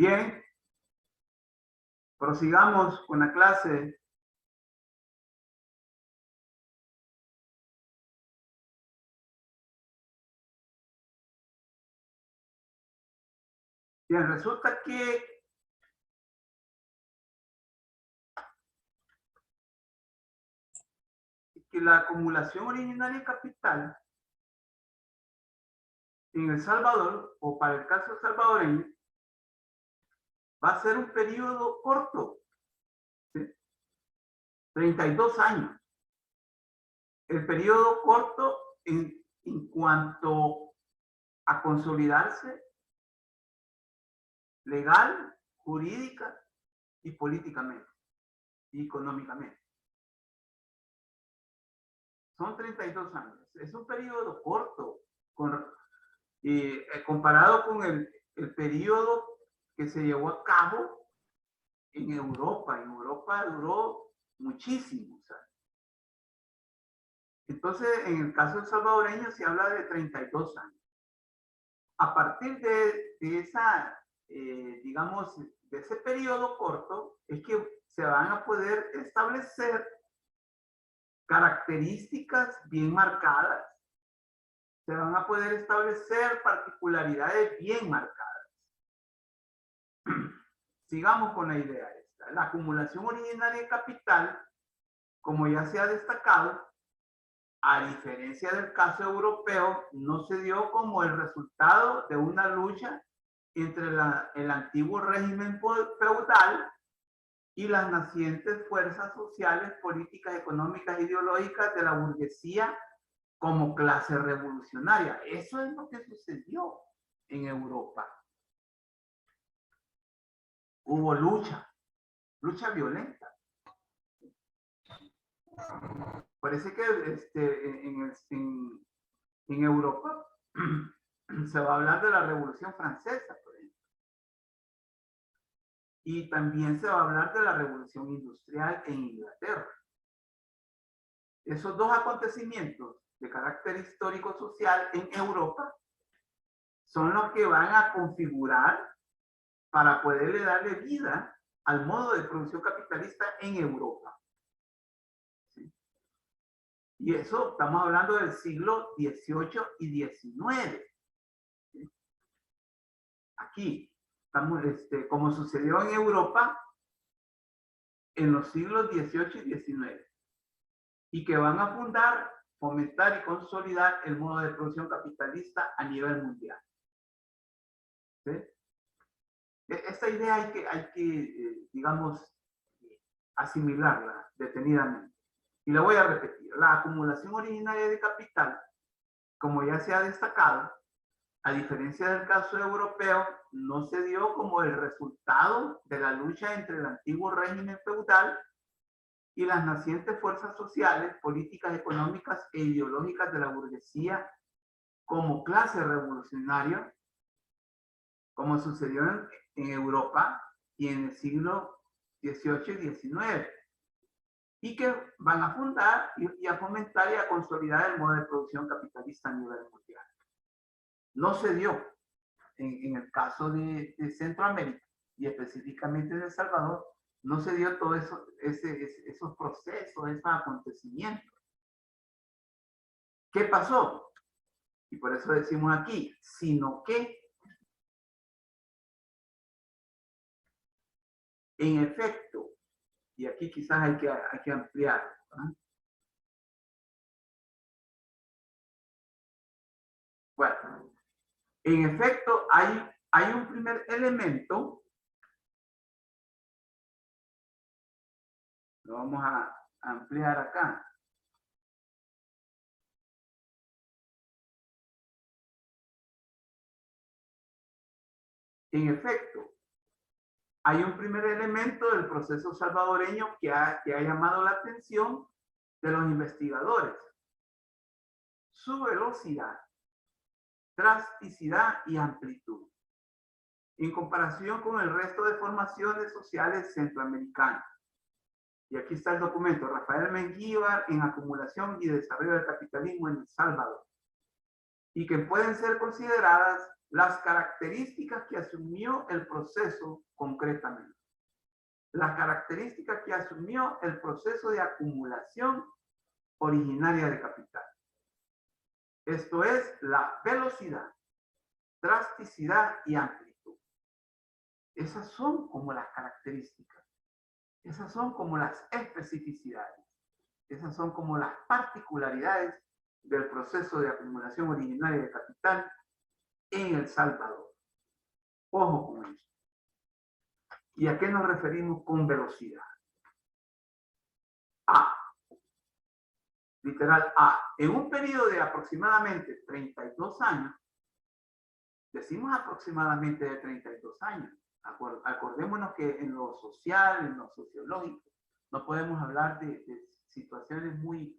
Bien, prosigamos con la clase. Bien, resulta que la acumulación originaria de capital en El Salvador, o para el caso salvadoreño, va a ser un periodo corto, ¿sí? 32 años. El periodo corto en cuanto a consolidarse legal, jurídica y políticamente y económicamente. Son 32 años. Es un periodo corto comparado con el periodo que se llevó a cabo en Europa. En Europa duró muchísimo, ¿sabes? Entonces, en el caso salvadoreño se habla de 32 años. A partir de esa, digamos, de ese periodo corto, es que se van a poder establecer características bien marcadas. Se van a poder establecer particularidades bien marcadas. Sigamos con la idea esta. La acumulación originaria de capital, como ya se ha destacado, a diferencia del caso europeo, no se dio como el resultado de una lucha entre el antiguo régimen feudal y las nacientes fuerzas sociales, políticas, económicas e ideológicas de la burguesía como clase revolucionaria. Eso es lo que sucedió en Europa. Hubo lucha violenta. Parece que en Europa se va a hablar de la Revolución Francesa, por ejemplo. Y también se va a hablar de la Revolución Industrial en Inglaterra. Esos dos acontecimientos de carácter histórico-social en Europa son los que van a configurar para poderle darle vida al modo de producción capitalista en Europa. ¿Sí? Y eso estamos hablando del siglo XVIII y XIX. ¿Sí? Aquí, estamos, como sucedió en Europa en los siglos XVIII y XIX. Y que van a fundar, fomentar y consolidar el modo de producción capitalista a nivel mundial. ¿Sí? Esta idea hay que digamos, asimilarla detenidamente. Y la voy a repetir. La acumulación originaria de capital, como ya se ha destacado, a diferencia del caso europeo, no se dio como el resultado de la lucha entre el antiguo régimen feudal y las nacientes fuerzas sociales, políticas, económicas e ideológicas de la burguesía como clase revolucionaria, como sucedió en Europa y en el siglo XVIII y XIX, y que van a fundar y a fomentar y a consolidar el modo de producción capitalista a nivel mundial. No se dio en el caso de Centroamérica y específicamente de El Salvador, no se dio todo eso, esos procesos, esos acontecimientos. ¿Qué pasó? Y por eso decimos aquí, sino que en efecto, y aquí quizás hay que ampliar, ¿verdad? Bueno, en efecto hay un primer elemento, lo vamos a ampliar acá. En efecto, hay un primer elemento del proceso salvadoreño que ha llamado la atención de los investigadores. Su velocidad, drasticidad y amplitud, en comparación con el resto de formaciones sociales centroamericanas. Y aquí está el documento, Rafael Mengíbar en Acumulación y Desarrollo del Capitalismo en El Salvador, y que pueden ser consideradas las características que asumió el proceso concretamente. Las características que asumió el proceso de acumulación originaria de capital. Esto es la velocidad, drasticidad y amplitud. Esas son como las características. Esas son como las especificidades. Esas son como las particularidades del proceso de acumulación originaria de capital en El Salvador. Ojo con eso. ¿Y a qué nos referimos con velocidad? A. Literal A. En un periodo de aproximadamente 32 años, decimos aproximadamente de 32 años. Acordémonos que en lo social, en lo sociológico, no podemos hablar de situaciones muy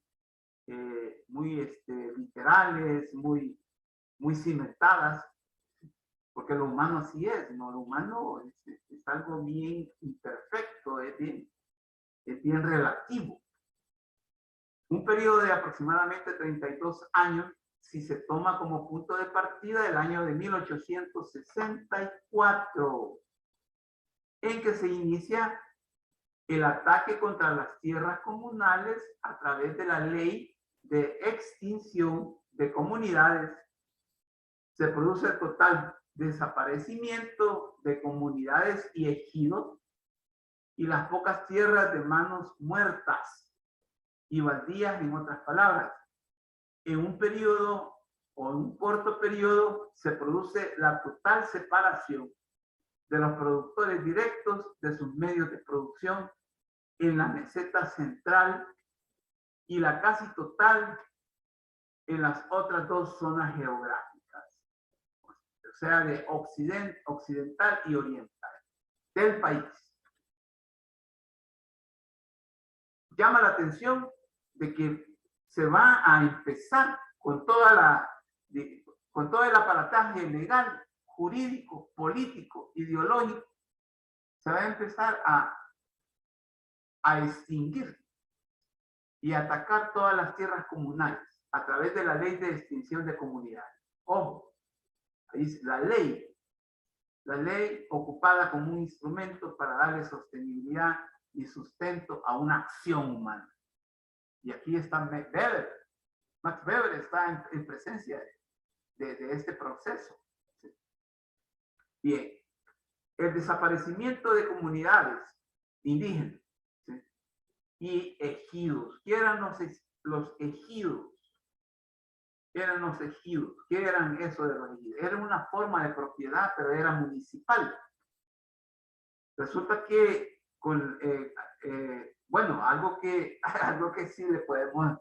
literales, muy cimentadas, porque lo humano así es, ¿no? Lo humano es algo bien imperfecto, es bien relativo. Un periodo de aproximadamente 32 años, si se toma como punto de partida el año de 1864, en que se inicia el ataque contra las tierras comunales a través de la ley de extinción de comunidades. Se produce el total desaparecimiento de comunidades y ejidos y las pocas tierras de manos muertas y baldías, en otras palabras. En un periodo o en un corto periodo se produce la total separación de los productores directos de sus medios de producción en la meseta central y la casi total en las otras dos zonas geográficas, o sea, de occidental y oriental del país. Llama la atención de que se va a empezar con todo el aparataje legal, jurídico, político, ideológico, se va a empezar a extinguir y atacar todas las tierras comunales a través de la ley de extinción de comunidades. Ojo, ahí dice la ley ocupada como un instrumento para darle sostenibilidad y sustento a una acción humana. Y aquí está Max Weber está en presencia de este proceso. Bien, el desaparecimiento de comunidades indígenas, ¿sí? Y ejidos. ¿Qué eran los ejidos? ¿Qué eran los ejidos? ¿Qué eran eso de los ejidos? Era una forma de propiedad, pero era municipal. Resulta que bueno, algo que sí le podemos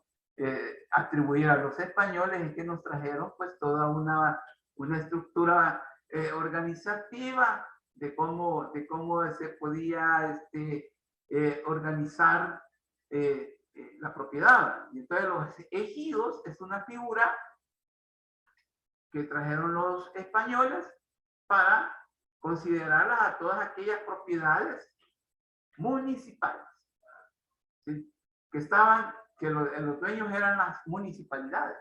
atribuir a los españoles es que nos trajeron pues toda una estructura organizativa de cómo se podía organizar la propiedad. Y entonces los ejidos es una figura que trajeron los españoles para considerarlas a todas aquellas propiedades municipales, ¿sí? Que los dueños eran las municipalidades.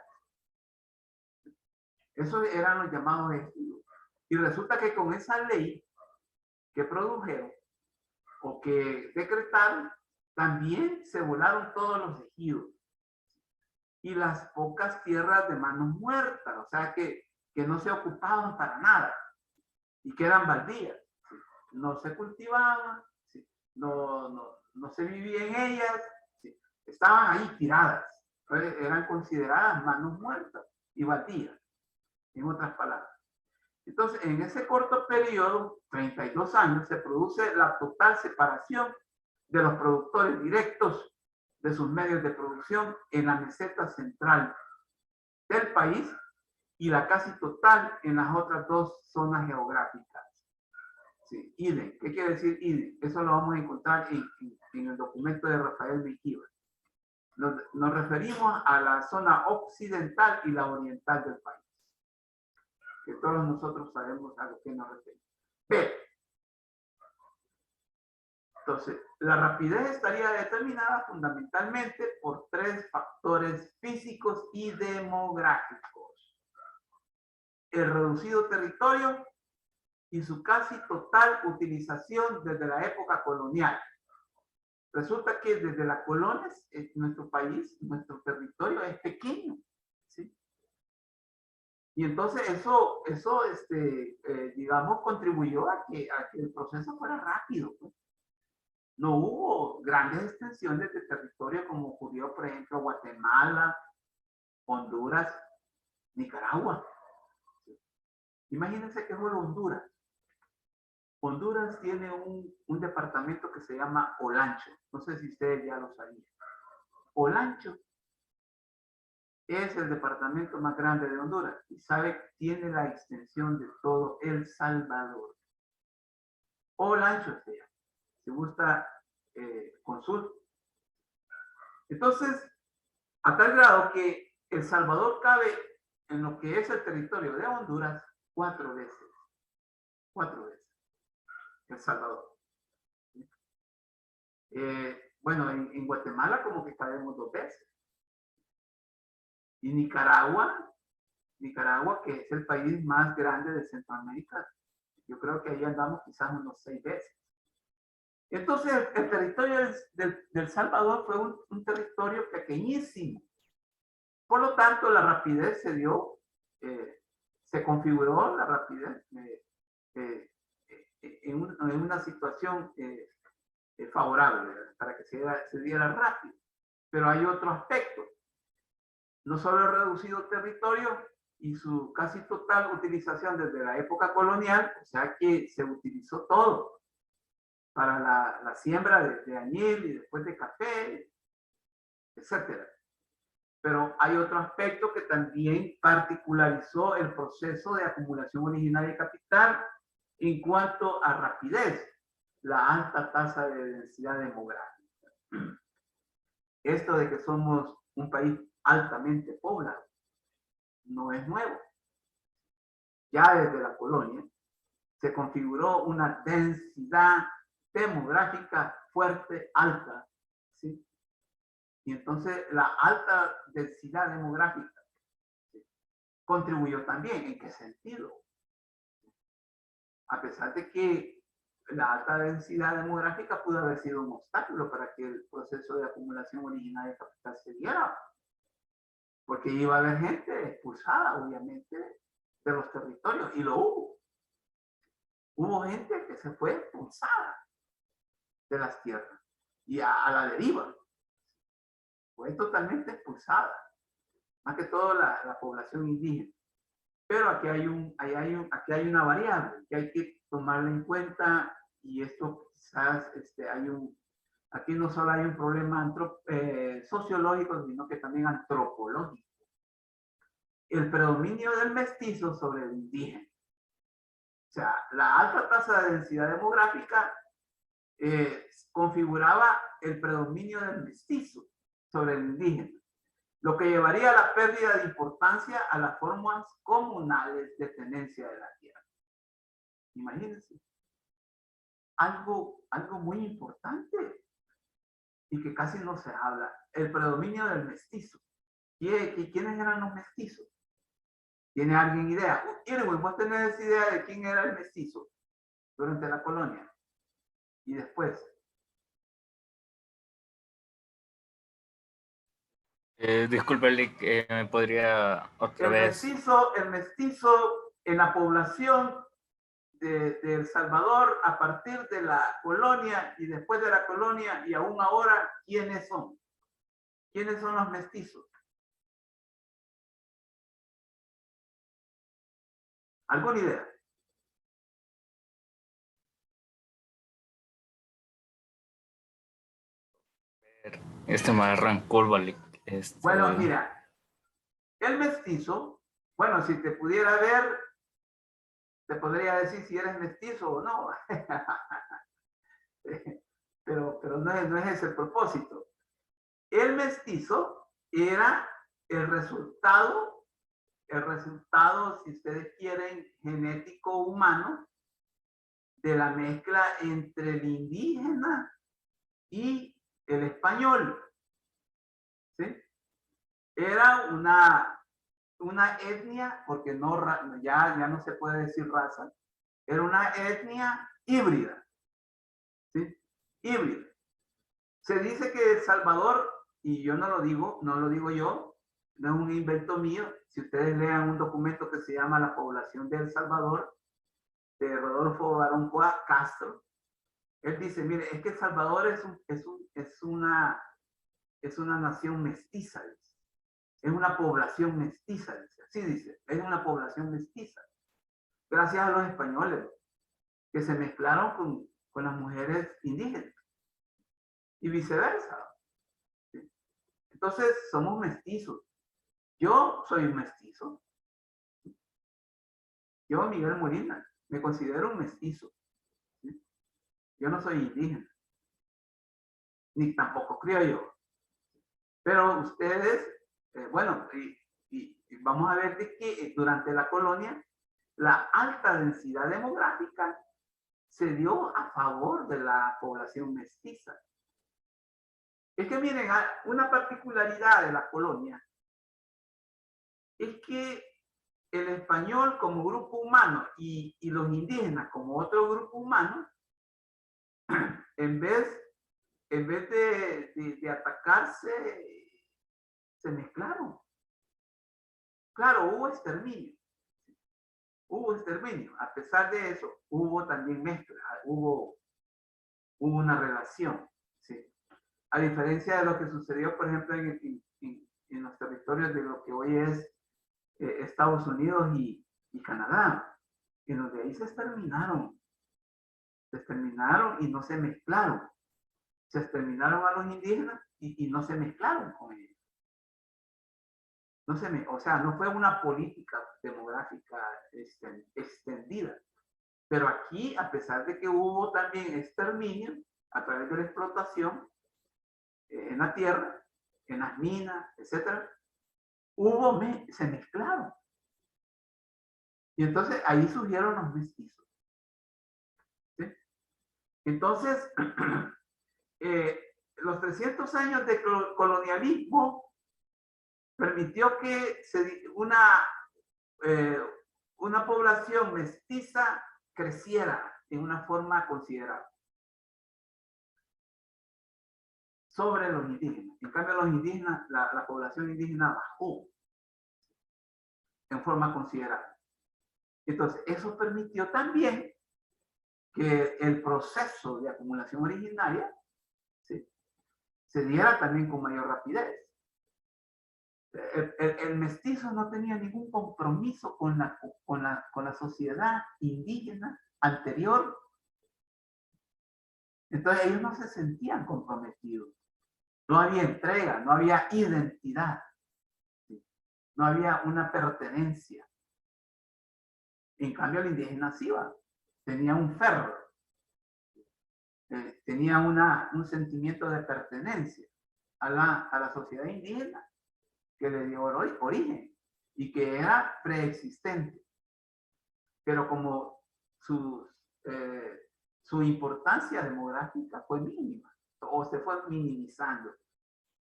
Esos eran los llamados ejidos. Y resulta que con esa ley que produjeron o que decretaron, también se volaron todos los ejidos y las pocas tierras de manos muertas, o sea que no se ocupaban para nada y que eran baldías, ¿sí? No se cultivaban, ¿sí? No se vivía en ellas, ¿sí? Estaban ahí tiradas, eran consideradas manos muertas y baldías, en otras palabras. Entonces, en ese corto periodo, 32 años, se produce la total separación de los productores directos de sus medios de producción en la meseta central del país y la casi total en las otras dos zonas geográficas. Sí, IDE. ¿Qué quiere decir IDE? Eso lo vamos a encontrar en el documento de Rafael Mejía. Nos referimos a la zona occidental y la oriental del país, que todos nosotros sabemos a lo que nos referimos. Pero, entonces, la rapidez estaría determinada fundamentalmente por tres factores físicos y demográficos. el reducido territorio y su casi total utilización desde la época colonial. Resulta que desde las colonias, nuestro país, nuestro territorio es pequeño, ¿sí? Y entonces eso digamos, contribuyó a que el proceso fuera rápido, pues. No hubo grandes extensiones de territorio como ocurrió, por ejemplo, Guatemala, Honduras, Nicaragua. Imagínense que es Honduras. Honduras tiene un departamento que se llama Olancho. No sé si ustedes ya lo sabían. Olancho es el departamento más grande de Honduras y tiene la extensión de todo El Salvador. Olancho se llama. Si gusta, consulta. Entonces, a tal grado que El Salvador cabe en lo que es el territorio de Honduras 4 veces. 4 veces. El Salvador. Bueno, en Guatemala como que cabemos 2 veces. Y Nicaragua, que es el país más grande de Centroamérica, yo creo que ahí andamos quizás unos 6 veces. Entonces, el territorio del Salvador fue un territorio pequeñísimo. Por lo tanto, la rapidez se dio, se configuró la rapidez en una situación favorable para que se diera rápido. Pero hay otro aspecto. No solo el reducido territorio y su casi total utilización desde la época colonial, o sea que se utilizó todo para la siembra de añil y después de café, etcétera. Pero hay otro aspecto que también particularizó el proceso de acumulación originaria de capital en cuanto a rapidez, la alta tasa de densidad demográfica. Esto de que somos un país altamente poblado no es nuevo. Ya desde la colonia se configuró una densidad demográfica fuerte, alta, ¿sí? Y entonces la alta densidad demográfica, ¿sí?, contribuyó también. ¿En qué sentido? A pesar de que la alta densidad demográfica pudo haber sido un obstáculo para que el proceso de acumulación originaria de capital se diera, porque iba a haber gente expulsada, obviamente, de los territorios, y lo hubo. Hubo gente que se fue expulsada de las tierras y a la deriva. Fue totalmente expulsada, más que todo la población indígena. Pero aquí aquí hay una variable que hay que tomarla en cuenta, y esto quizás aquí no solo hay un problema sociológico, sino que también antropológico. El predominio del mestizo sobre el indígena. O sea, la alta tasa de densidad demográfica configuraba el predominio del mestizo sobre el indígena, lo que llevaría a la pérdida de importancia a las formas comunales de tenencia de la tierra. Imagínense. Algo muy importante y que casi no se habla, el predominio del mestizo. ¿Quiénes eran los mestizos? ¿Tiene alguien idea? Irwin, ¿vos tenés idea de quién era el mestizo durante la colonia? Y después. Disculpe, ¿me podría otra vez? El mestizo en la población de El Salvador a partir de la colonia y después de la colonia y aún ahora, ¿quiénes son? ¿Quiénes son los mestizos? ¿Alguna idea? Me arrancó el vale. Bueno, mira, el mestizo, bueno, si te pudiera ver, te podría decir si eres mestizo o no. pero no es ese el propósito. El mestizo era el resultado, si ustedes quieren, genético humano de la mezcla entre el indígena y el español. ¿Sí? Era una etnia, porque no, ya no se puede decir raza, era una etnia híbrida, ¿sí? Híbrida. Se dice que El Salvador, y yo no lo digo yo, no es un invento mío. Si ustedes lean un documento que se llama La población de El Salvador, de Rodolfo Barón Castro, él dice, mire, es que El Salvador es una nación mestiza, dice. Es una población mestiza, dice. Así dice, es una población mestiza. Gracias a los españoles, que se mezclaron con las mujeres indígenas. Y viceversa. ¿Sí? Entonces, somos mestizos. Yo soy un mestizo. Yo, Miguel Molina, me considero un mestizo. ¿Sí? Yo no soy indígena. Ni tampoco criollo. Pero ustedes, bueno, y vamos a ver de que durante la colonia, la alta densidad demográfica se dio a favor de la población mestiza. Es que miren, una particularidad de la colonia es que el español como grupo humano y los indígenas como otro grupo humano, en vez de atacarse, se mezclaron. Claro, hubo exterminio. Hubo exterminio. A pesar de eso, hubo también mezcla, hubo una relación. ¿Sí? A diferencia de lo que sucedió, por ejemplo, en los territorios de lo que hoy es Estados Unidos y Canadá, en donde ahí se exterminaron y no se mezclaron. Se exterminaron a los indígenas y no se mezclaron con ellos. O sea, no fue una política demográfica extendida. Pero aquí, a pesar de que hubo también exterminio a través de la explotación en la tierra, en las minas, etc., se mezclaron. Y entonces ahí surgieron los mestizos. ¿Sí? Entonces, los 300 años de colonialismo permitió que una población mestiza creciera en una forma considerable sobre los indígenas. En cambio, los indígenas, la población indígena bajó en forma considerable. Entonces, eso permitió también que el proceso de acumulación originaria, ¿sí?, se diera también con mayor rapidez. El mestizo no tenía ningún compromiso con la sociedad indígena anterior. Entonces ellos no se sentían comprometidos. No había entrega, no había identidad. ¿Sí? No había una pertenencia. En cambio, el indígena sí iba. Tenía un ferro. Tenía un sentimiento de pertenencia a la sociedad indígena que le dio origen y que era preexistente. Pero como su importancia demográfica fue mínima o se fue minimizando.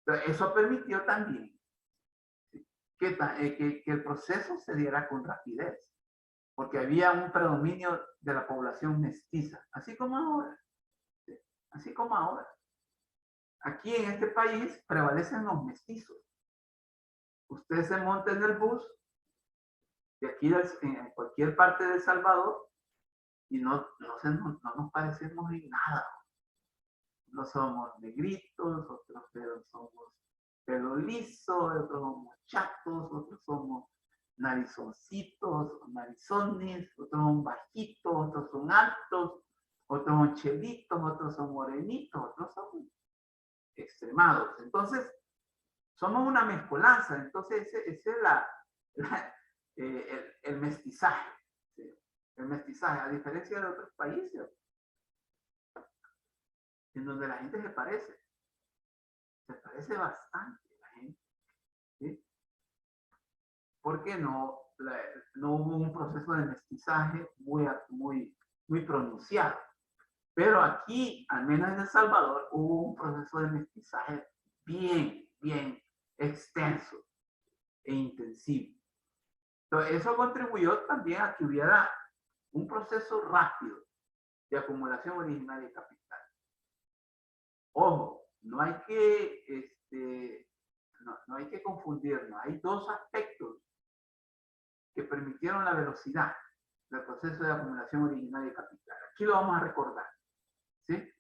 Entonces, eso permitió también que el proceso se diera con rapidez, porque había un predominio de la población mestiza, así como ahora. ¿Sí? Así como ahora. Aquí en este país prevalecen los mestizos. Usted se monta en el bus de aquí en cualquier parte de El Salvador y no nos parecemos en nada. No somos negritos, otros somos pelo liso, otros somos chatos, otros somos narizoncitos, narizones, otros son bajitos, otros son altos, otros son chelitos, otros son morenitos, otros son extremados. Entonces, somos una mezcolanza. Entonces, ese es el mestizaje. ¿Sí? El mestizaje, a diferencia de otros países, en donde la gente se parece bastante la gente. ¿Sí? Porque no hubo un proceso de mestizaje muy pronunciado. Pero aquí, al menos en El Salvador, hubo un proceso de mestizaje bien extenso e intensivo. Entonces, eso contribuyó también a que hubiera un proceso rápido de acumulación originaria de capital. Ojo, no hay que, no hay que confundirnos. Hay dos aspectos que permitieron la velocidad del proceso de acumulación originaria de capital. Aquí lo vamos a recordar. ¿Sí?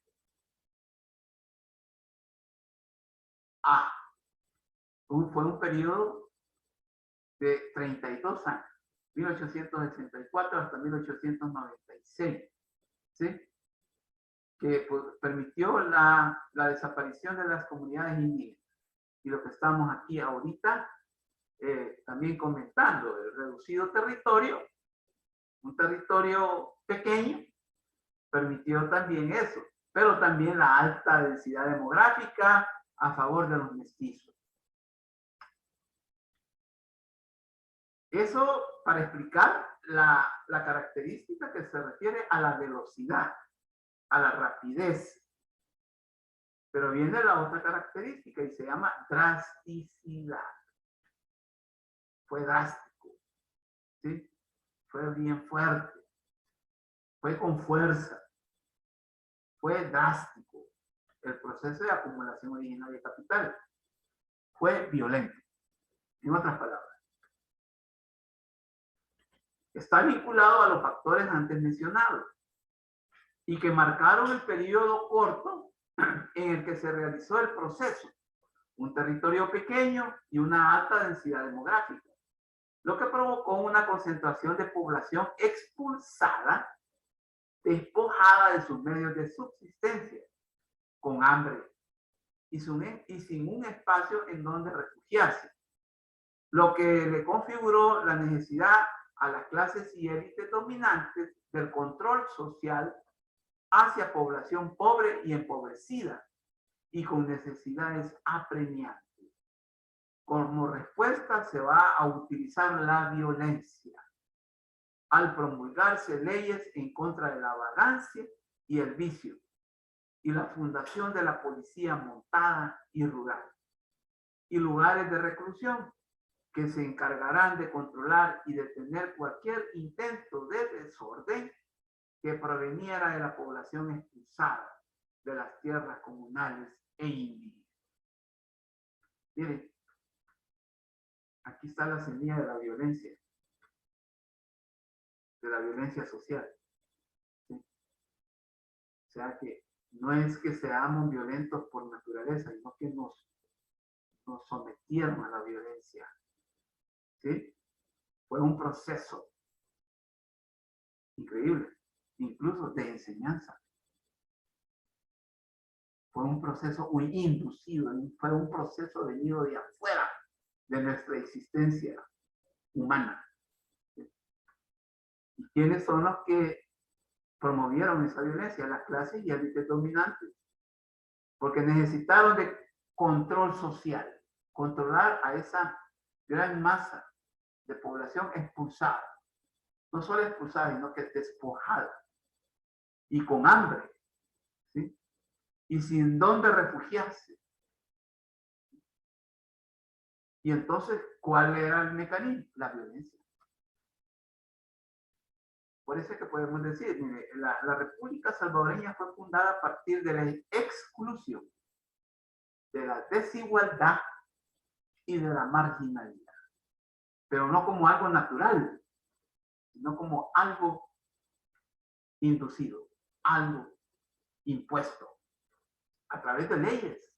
A. Fue un periodo de 32 años, 1864 hasta 1896, ¿sí? Que pues, permitió la desaparición de las comunidades indígenas. Y lo que estamos aquí ahorita también comentando, el reducido territorio, un territorio pequeño, permitió también eso, pero también la alta densidad demográfica a favor de los mestizos. Eso para explicar la característica que se refiere a la velocidad, a la rapidez. Pero viene la otra característica y se llama drasticidad. Fue drástico, ¿sí? Fue bien fuerte, fue con fuerza, fue drástico. El proceso de acumulación originaria de capital fue violento, en otras palabras. Está vinculado a los factores antes mencionados y que marcaron el periodo corto en el que se realizó el proceso. Un territorio pequeño y una alta densidad demográfica, lo que provocó una concentración de población expulsada, despojada de sus medios de subsistencia, con hambre y sin un espacio en donde refugiarse, lo que le configuró la necesidad a las clases y élites dominantes del control social hacia población pobre y empobrecida y con necesidades apremiantes. Como respuesta se va a utilizar la violencia al promulgarse leyes en contra de la vagancia y el vicio y la fundación de la policía montada y rural y lugares de reclusión que se encargarán de controlar y detener cualquier intento de desorden que proveniera de la población expulsada de las tierras comunales e indígenas. Miren, aquí está la semilla de la violencia social. ¿Sí? O sea que no es que seamos violentos por naturaleza, sino que nos sometieron a la violencia. ¿Sí? Fue un proceso increíble, incluso de enseñanza. Fue un proceso muy inducido, fue un proceso venido de afuera de nuestra existencia humana. ¿Sí? ¿Y quiénes son los que promovieron esa violencia? Las clases y élites dominantes. Porque necesitaron de control social, controlar a esa gran masa de población expulsada. No solo expulsada, sino que despojada y con hambre, ¿sí? Y sin dónde refugiarse. Y entonces, ¿cuál era el mecanismo? La violencia. Por eso es que podemos decir, mire, la República Salvadoreña fue fundada a partir de la exclusión, de la desigualdad y de la marginalidad. Pero no como algo natural, sino como algo inducido, algo impuesto, a través de leyes,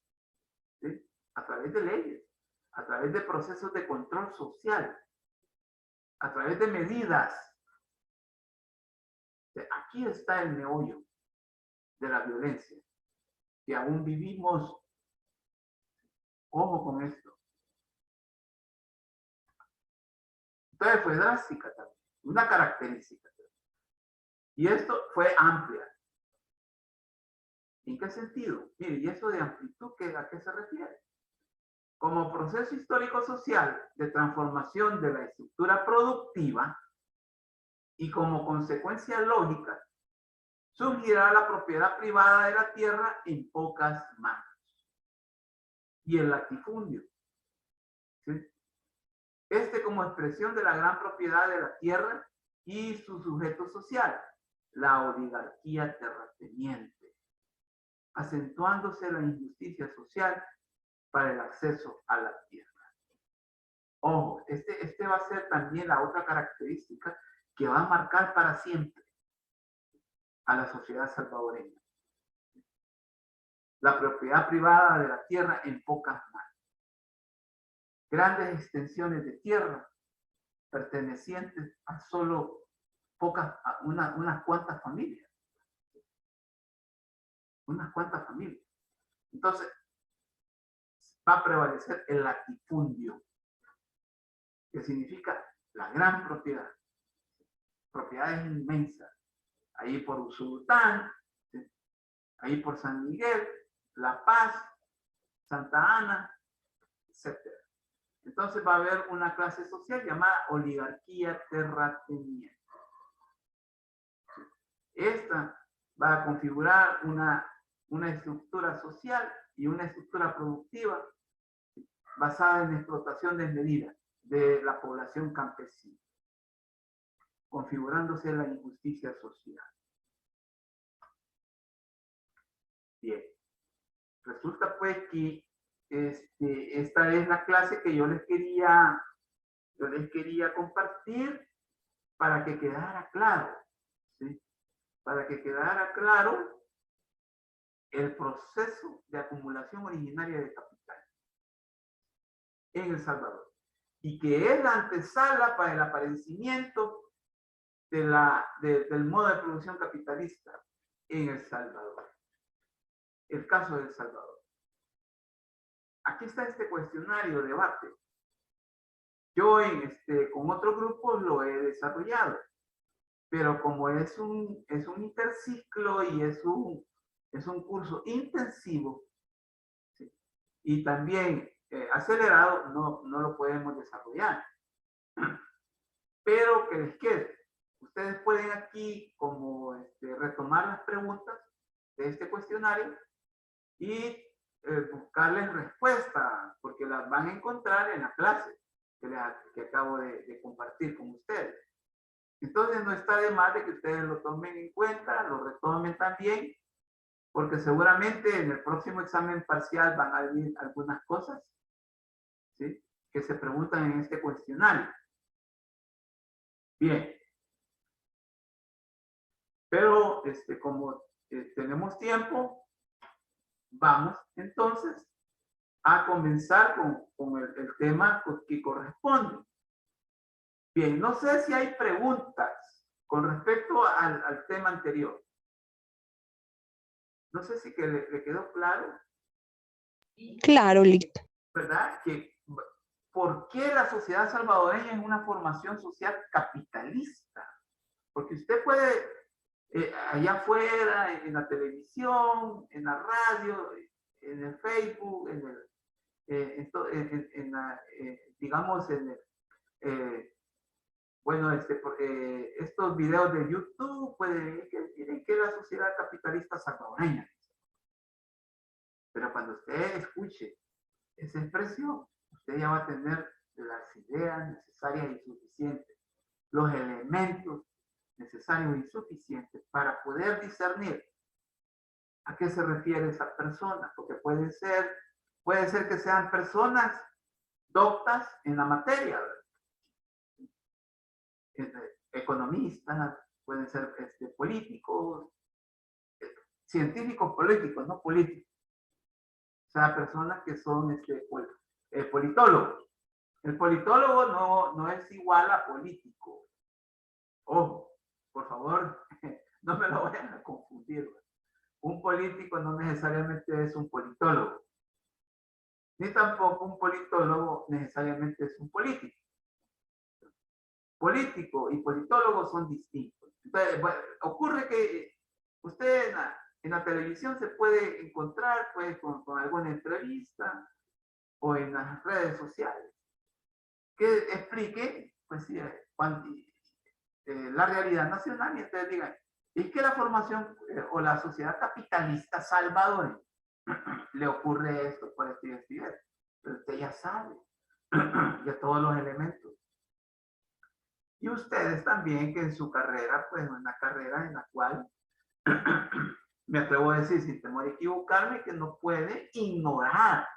¿sí? A través de leyes, a través de procesos de control social, a través de medidas. Aquí está el meollo de la violencia, que aún vivimos. Ojo con esto. Entonces fue drástica también, una característica. Y esto fue amplia. ¿En qué sentido? Mire, ¿y eso de amplitud a qué se refiere? Como proceso histórico-social de transformación de la estructura productiva y como consecuencia lógica, surgirá la propiedad privada de la tierra en pocas manos y el latifundio, ¿sí? Este como expresión de la gran propiedad de la tierra y su sujeto social, la oligarquía terrateniente, acentuándose la injusticia social para el acceso a la tierra. Ojo, este va a ser también la otra característica que va a marcar para siempre a la sociedad salvadoreña. La propiedad privada de la tierra en pocas manos. Grandes extensiones de tierra pertenecientes a solo unas cuantas familias. Unas cuantas familias. Entonces, va a prevalecer el latifundio, que significa la gran propiedad. Propiedades inmensas. Ahí por Usulután, ¿sí? Ahí por San Miguel, La Paz, Santa Ana, etc. Entonces va a haber una clase social llamada oligarquía terrateniente. Esta va a configurar una estructura social y una estructura productiva basada en explotación desmedida de la población campesina, configurándose la injusticia social. Bien, resulta pues que esta es la clase que yo les quería compartir para que quedara claro, ¿sí? Para que quedara claro el proceso de acumulación originaria de capital en El Salvador y que es la antesala para el aparecimiento del modo de producción capitalista en El Salvador. El caso de El Salvador. Aquí está este cuestionario, debate. Yo con otro grupo lo he desarrollado, pero como es un interciclo y es un curso intensivo, ¿sí? Y también acelerado, no lo podemos desarrollar. Pero que les quede. Ustedes pueden aquí como retomar las preguntas de este cuestionario y buscarles respuesta, porque las van a encontrar en la clase que acabo de compartir con ustedes. Entonces no está de más de que ustedes lo tomen en cuenta, lo retomen también, porque seguramente en el próximo examen parcial van a venir algunas cosas, ¿sí?, que se preguntan en este cuestionario. Bien. Pero como tenemos tiempo, vamos entonces a comenzar con el tema que corresponde. Bien, no sé si hay preguntas con respecto al tema anterior. No sé si le quedó claro. Claro, Lick. ¿Verdad? ¿Por qué la sociedad salvadoreña es una formación social capitalista? Porque usted puede, allá afuera, en la televisión, en la radio, en el Facebook, digamos, bueno, estos videos de YouTube pueden decir que la sociedad capitalista salvadoreña. Pero cuando usted escuche esa expresión, usted ya va a tener las ideas necesarias y suficientes, los elementos necesarios y suficientes para poder discernir a qué se refiere esa persona, porque puede ser que sean personas doctas en la materia, economistas, pueden ser políticos, científicos políticos, no políticos. O sea, personas que son politólogos. El politólogo no es igual a político. Ojo, por favor, no me lo vayan a confundir. Un político no necesariamente es un politólogo. Ni tampoco un politólogo necesariamente es un político. Político y politólogo son distintos. Entonces, bueno, ocurre que usted en la televisión se puede encontrar pues, con alguna entrevista o en las redes sociales que explique pues, la realidad nacional y ustedes digan, es que la formación o la sociedad capitalista salvadoreña le ocurre esto por esto y esto y esto. Pero usted ya sabe, de todos los elementos. Y ustedes también que en su carrera, pues una carrera en la cual me atrevo a decir sin temor a equivocarme que no puede ignorar,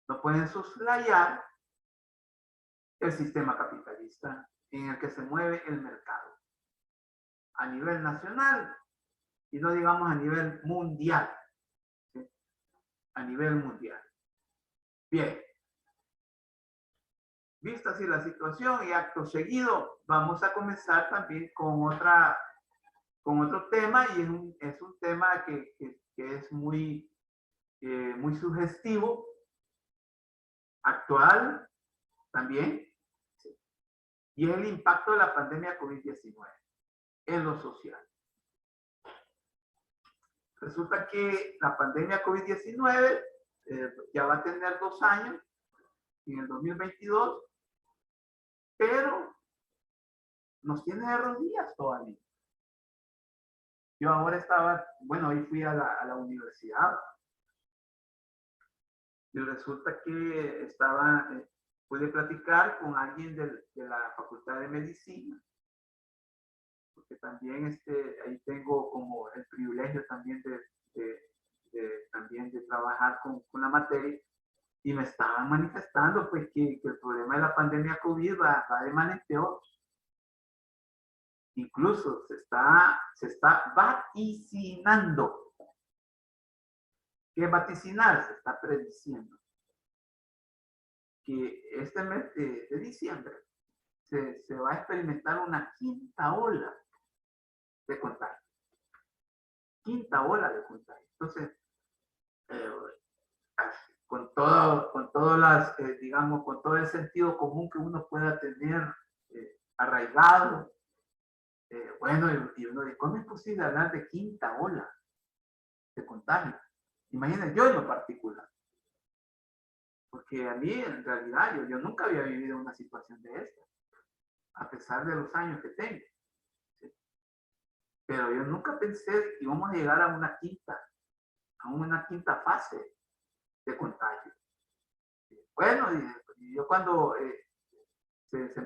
no pueden soslayar el sistema capitalista en el que se mueve el mercado a nivel nacional y no digamos a nivel mundial, ¿sí? A nivel mundial. Bien. Vista así la situación y acto seguido, vamos a comenzar también con otro tema y es un tema que es muy sugestivo, actual también, ¿sí? Y es el impacto de la pandemia COVID-19 en lo social. Resulta que la pandemia COVID-19 ya va a tener 2 años en el 2022, pero nos tiene de rodillas todavía. Yo ahora estaba, bueno, hoy fui a la universidad y resulta que pude platicar con alguien de la Facultad de Medicina, porque también ahí tengo como el privilegio también también de trabajar con la materia, y me estaban manifestando pues que el problema de la pandemia COVID va de mal en peor. Incluso se está vaticinando. ¿Qué vaticinar? Se está prediciendo que este mes de diciembre se va a experimentar una quinta ola de contagio. Quinta ola de contagio. Entonces, con todas las, digamos, con todo el sentido común que uno pueda tener arraigado, bueno, y uno dice, ¿cómo es posible hablar de quinta ola de contagio? Imagínense, yo en lo particular. Porque a mí, en realidad, yo nunca había vivido una situación de esta, a pesar de los años que tengo. ¿Sí? Pero yo nunca pensé que íbamos a llegar a una quinta fase de contagio. Bueno, y yo cuando se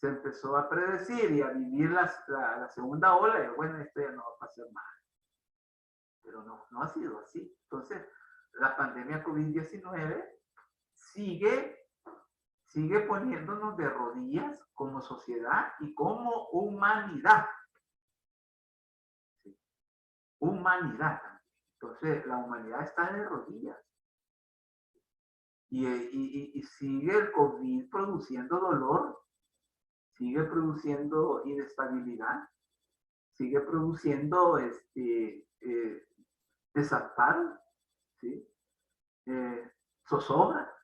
empezó a predecir y a vivir la segunda ola, yo, bueno, esto ya no va a pasar más. Pero no ha sido así. Entonces, la pandemia COVID-19 sigue poniéndonos de rodillas como sociedad y como humanidad. ¿Sí? Humanidad. Entonces, la humanidad está de rodillas. Y sigue el COVID produciendo dolor, sigue produciendo inestabilidad, sigue produciendo desamparo, ¿sí? Zozobra.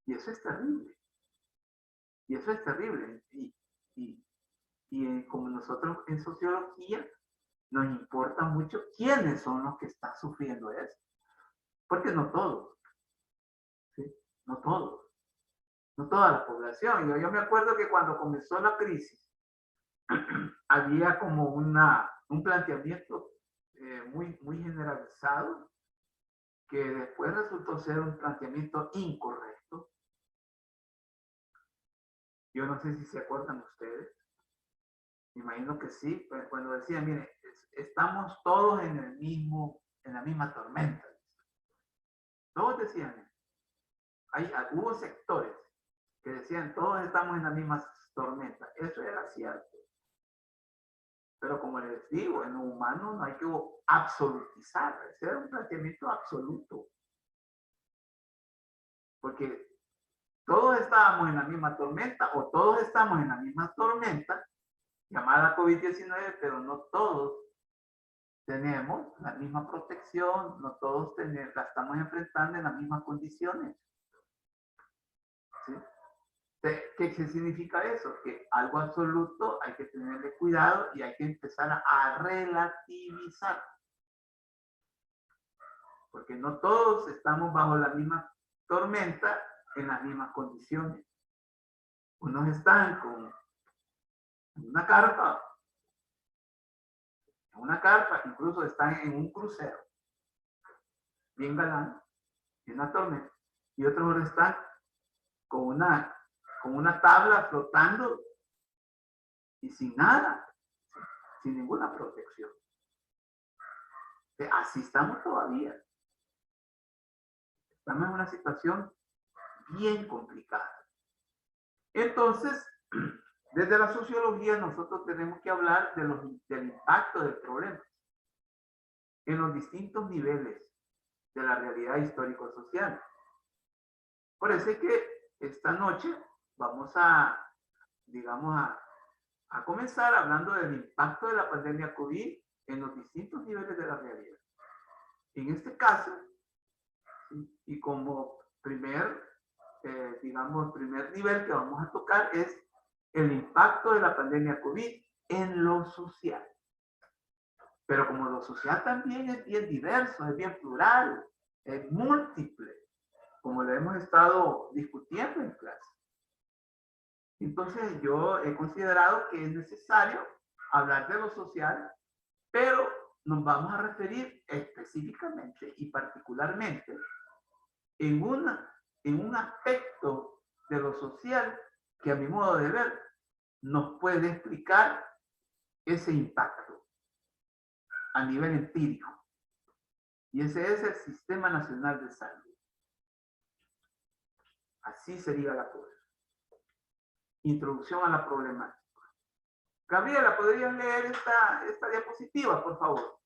Y eso es terrible. Y eso es terrible. Y como nosotros en sociología nos importa mucho quiénes son los que están sufriendo eso. Porque no todos. ¿Sí? No todos. No toda la población. Yo me acuerdo que cuando comenzó la crisis, había como un planteamiento muy generalizado que después resultó ser un planteamiento incorrecto. Yo no sé si se acuerdan ustedes. Me imagino que sí, pues cuando decían, mire, estamos todos en la misma tormenta. Todos decían, hubo sectores que decían, todos estamos en la misma tormenta. Eso era cierto. Pero como les digo, en lo humano no hay que absolutizar. Ese era un planteamiento absoluto. Porque todos estábamos en la misma tormenta o todos estamos en la misma tormenta llamada COVID-19, pero no todos tenemos la misma protección, no todos la estamos enfrentando en las mismas condiciones. ¿Sí? ¿Qué significa eso? Que algo absoluto hay que tenerle cuidado y hay que empezar a relativizar. Porque no todos estamos bajo la misma tormenta en las mismas condiciones. Unos están con una carpa, incluso están en un crucero, bien galán, en una tormenta, y otros están con una tabla flotando y sin nada, sin ninguna protección. Así estamos todavía. Estamos en una situación bien complicada. Entonces, desde la sociología nosotros tenemos que hablar del impacto del problema en los distintos niveles de la realidad histórico-social. Por eso es que esta noche vamos digamos, a comenzar hablando del impacto de la pandemia COVID en los distintos niveles de la realidad. En este caso, y como primer nivel que vamos a tocar es el impacto de la pandemia COVID en lo social. Pero como lo social también es bien diverso, es bien plural, es múltiple, como lo hemos estado discutiendo en clase. Entonces yo he considerado que es necesario hablar de lo social, pero nos vamos a referir específicamente y particularmente en un aspecto de lo social que a mi modo de ver nos puede explicar ese impacto a nivel empírico. Y ese es el Sistema Nacional de Salud. Así sería la cosa. Introducción a la problemática. Gabriela, ¿podrías leer esta diapositiva, por favor?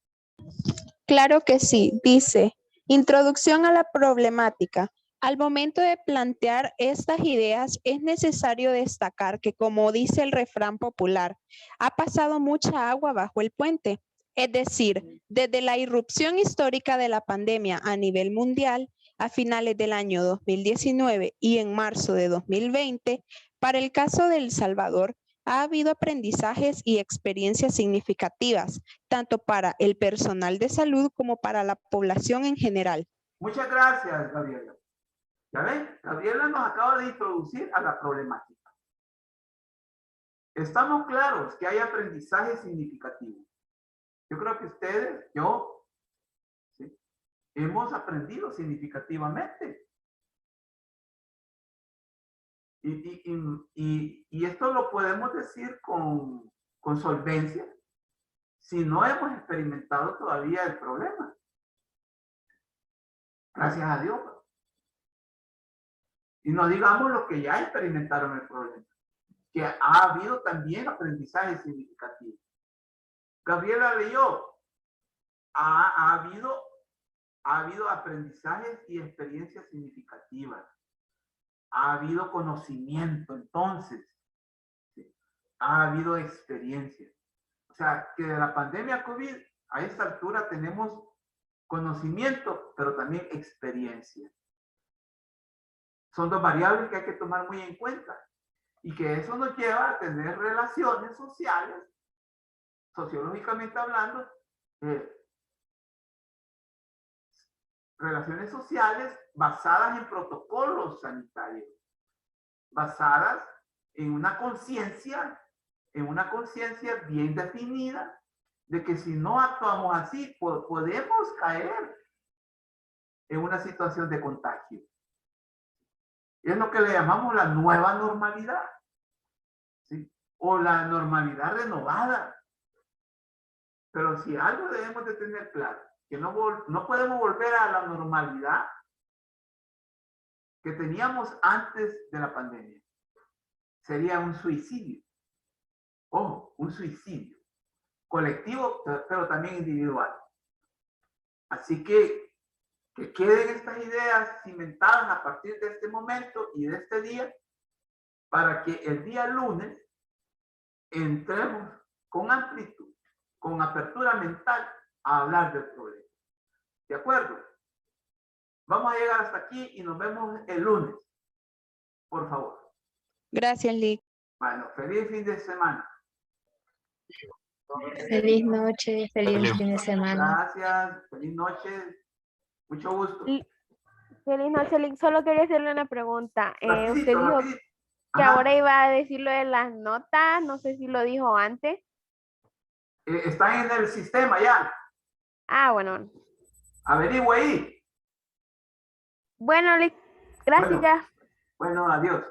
Claro que sí. Dice, introducción a la problemática. Al momento de plantear estas ideas, es necesario destacar que, como dice el refrán popular, ha pasado mucha agua bajo el puente. Es decir, desde la irrupción histórica de la pandemia a nivel mundial, a finales del año 2019 y en marzo de 2020, para el caso de El Salvador, ha habido aprendizajes y experiencias significativas, tanto para el personal de salud como para la población en general. Muchas gracias, Gabriela. ¿Ya ven? Gabriela nos acaba de introducir a la problemática. Estamos claros que hay aprendizaje significativo. Yo creo que ustedes, ¿sí? Hemos aprendido significativamente. Y esto lo podemos decir con solvencia si no hemos experimentado todavía el problema. Gracias a Dios. Y no digamos los que ya experimentaron el problema, que ha habido también aprendizaje significativo. Gabriela leyó, ha habido aprendizajes y experiencias significativas. Ha habido conocimiento, entonces, ¿sí? Ha habido experiencia. O sea, que de la pandemia COVID, a esta altura tenemos conocimiento, pero también experiencia. Son dos variables que hay que tomar muy en cuenta y que eso nos lleva a tener relaciones sociales, sociológicamente hablando, relaciones sociales basadas en protocolos sanitarios, basadas en una conciencia bien definida de que si no actuamos así, podemos caer en una situación de contagio. Es lo que le llamamos la nueva normalidad, ¿sí? O la normalidad renovada. Pero si algo debemos de tener claro, que no podemos volver a la normalidad que teníamos antes de la pandemia. Sería un suicidio. Ojo, un suicidio. Colectivo, pero también individual. Así que queden estas ideas cimentadas a partir de este momento y de este día, para que el día lunes entremos con amplitud, con apertura mental a hablar del problema. ¿De acuerdo? Vamos a llegar hasta aquí y nos vemos el lunes. Por favor. Gracias, Lick. Bueno, feliz fin de semana. Feliz noche, feliz fin de semana. Gracias, feliz noche. Mucho gusto. Feliz noche, Lick. Solo quería hacerle una pregunta. Rapidito, Usted dijo rapidito. que Ajá. ahora iba a decir lo de las notas. No sé si lo dijo antes. Están en el sistema ya. Ah, bueno. Averigüe ahí. Bueno, Lick. Gracias. Bueno. Bueno, adiós.